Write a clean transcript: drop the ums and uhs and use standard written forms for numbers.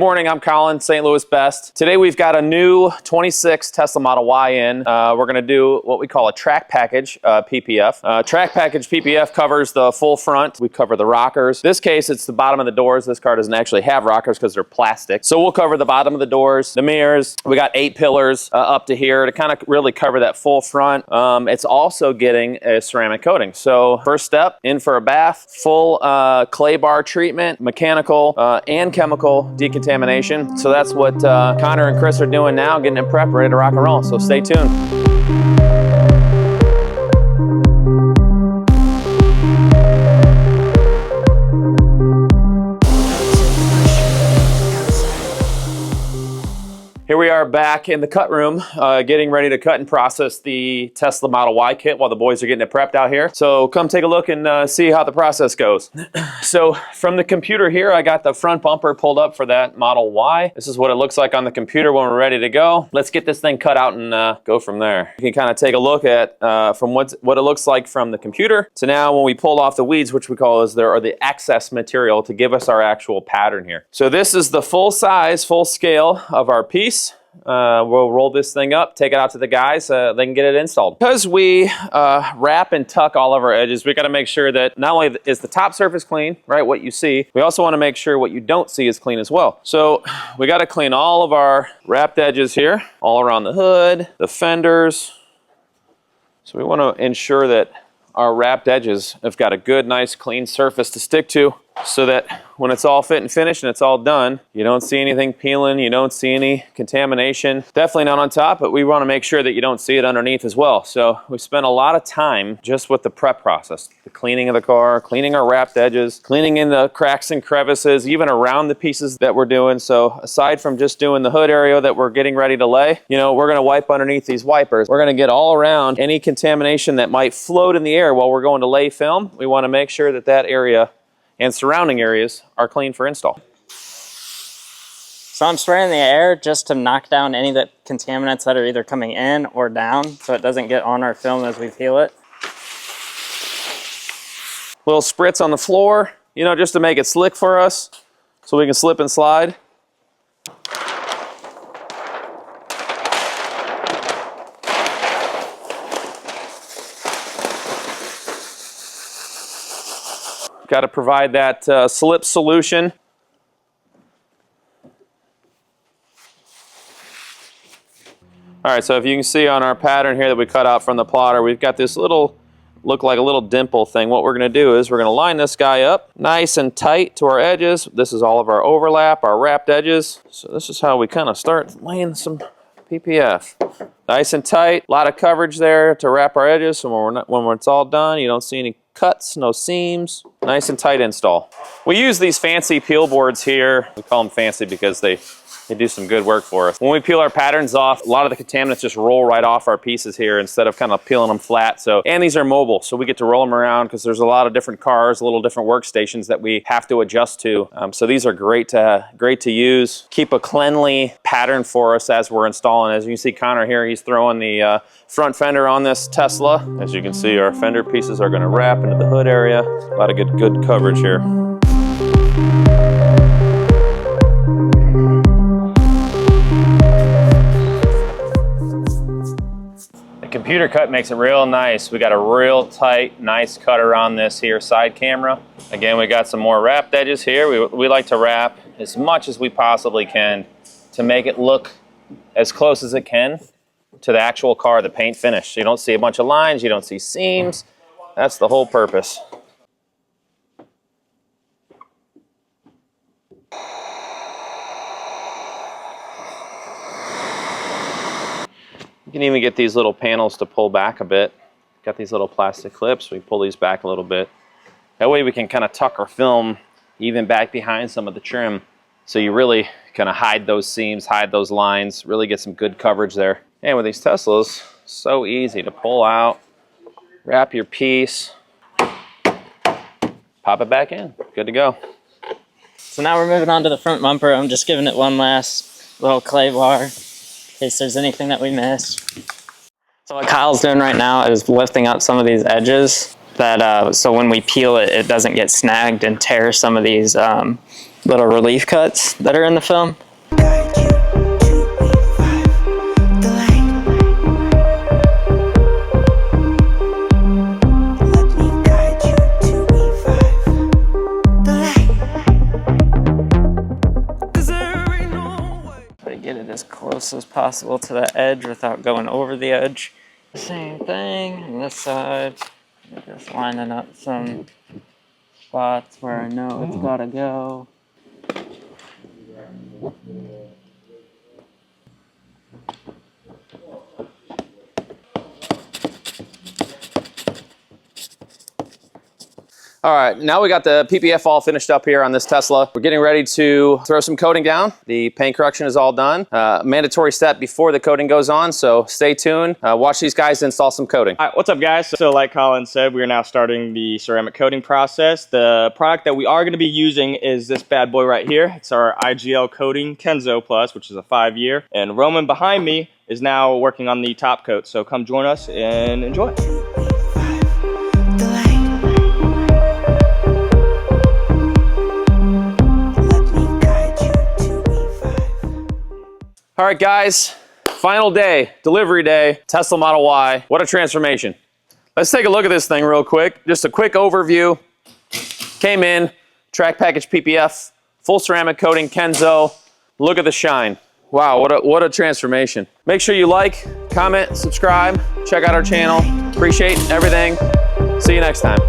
morning, I'm Colin, St. Louis Best. Today we've got a new 26 Tesla Model Y in. We're gonna do what we call a track package PPF. Track package PPF covers the full front. We cover the rockers. This case, it's the bottom of the doors. This car doesn't actually have rockers because they're plastic. So we'll cover the bottom of the doors, the mirrors. We got 8 pillars up to here to kind of really cover that full front. It's also getting a ceramic coating. So first step, in for a bath, full clay bar treatment, mechanical and chemical decontamination. So that's what Connor and Chris are doing now, getting it prepped, ready to rock and roll. So stay tuned. Here we are back in the cut room, getting ready to cut and process the Tesla Model Y kit while the boys are getting it prepped out here. So come take a look and see how the process goes. So from the computer here, I got the front bumper pulled up for that Model Y. This is what it looks like on the computer when we're ready to go. Let's get this thing cut out and go from there. You can kind of take a look at from what it looks like from the computer to now when we pull off the weeds, which we call the excess material to give us our actual pattern here. So this is the full size, full scale of our piece. We'll roll this thing up, take it out to the guys, they can get it installed. Because we wrap and tuck all of our edges, we got to make sure that not only is the top surface clean, right, what you see, we also want to make sure what you don't see is clean as well. So we got to clean all of our wrapped edges here, all around the hood, the fenders. So we want to ensure that our wrapped edges have got a good, nice, clean surface to stick to, so that when it's all fit and finished and it's all done, you don't see anything peeling, you don't see any contamination. Definitely not on top, but we want to make sure that you don't see it underneath as well. So we spent a lot of time just with the prep process, the cleaning of the car, cleaning our wrapped edges, cleaning in the cracks and crevices, even around the pieces that we're doing. So aside from just doing the hood area that we're getting ready to lay, you know, we're going to wipe underneath these wipers. We're going to get all around any contamination that might float in the air while we're going to lay film. We want to make sure that that area and surrounding areas are clean for install. So I'm spraying the air just to knock down any of the contaminants that are either coming in or down so it doesn't get on our film as we peel it. Little spritz on the floor, you know, just to make it slick for us so we can slip and slide. Got to provide that slip solution. All right, so if you can see on our pattern here that we cut out from the plotter, we've got this little, look like a little dimple thing. What we're going to do is we're going to line this guy up nice and tight to our edges. This is all of our overlap, our wrapped edges. So this is how we kind of start laying some PPF. Nice and tight, a lot of coverage there to wrap our edges, so when it's all done, you don't see any cuts, no seams. Nice and tight install. We use these fancy peel boards here. We call them fancy because they do some good work for us. When we peel our patterns off, a lot of the contaminants just roll right off our pieces here instead of kind of peeling them flat. So, and these are mobile, so we get to roll them around because there's a lot of different cars, a little different workstations that we have to adjust to. So these are great to use. Keep a cleanly pattern for us as we're installing. As you can see, Connor here, he's throwing the front fender on this Tesla. As you can see, our fender pieces are going to wrap into the hood area. A lot of good coverage here. Computer cut makes it real nice. We got a real tight, nice cut around this here side camera. Again, we got some more wrapped edges here. We like to wrap as much as we possibly can to make it look as close as it can to the actual car, the paint finish. You don't see a bunch of lines, you don't see seams. That's the whole purpose. You can even get these little panels to pull back a bit. Got these little plastic clips, we pull these back a little bit. That way we can kind of tuck our film even back behind some of the trim. So you really kind of hide those seams, hide those lines, really get some good coverage there. And with these Teslas, so easy to pull out, wrap your piece, pop it back in, good to go. So now we're moving on to the front bumper. I'm just giving it one last little clay bar in case there's anything that we missed. So what Kyle's doing right now is lifting up some of these edges that so when we peel it, it doesn't get snagged and tear some of these little relief cuts that are in the film. Guide you to E5, the light. Let me guide you to E5, the light. 'Cause there ain't no way. Try to get it as close as possible to the edge without going over the edge. Same thing on this side. Just lining up some spots where I know it's gotta go. All right, now we got the PPF all finished up here on this Tesla. We're getting ready to throw some coating down. The paint correction is all done. Mandatory step before the coating goes on, so stay tuned. Watch these guys install some coating. All right, what's up guys? So like Colin said, we are now starting the ceramic coating process. The product that we are going to be using is this bad boy right here. It's our IGL coating Kenzo Plus, which is a 5-year. And Roman behind me is now working on the top coat. So come join us and enjoy. All right, guys, final day, delivery day, Tesla Model Y. What a transformation. Let's take a look at this thing real quick. Just a quick overview. Came in, track package PPF, full ceramic coating, Kenzo. Look at the shine. Wow, what a transformation. Make sure you like, comment, subscribe, check out our channel. Appreciate everything. See you next time.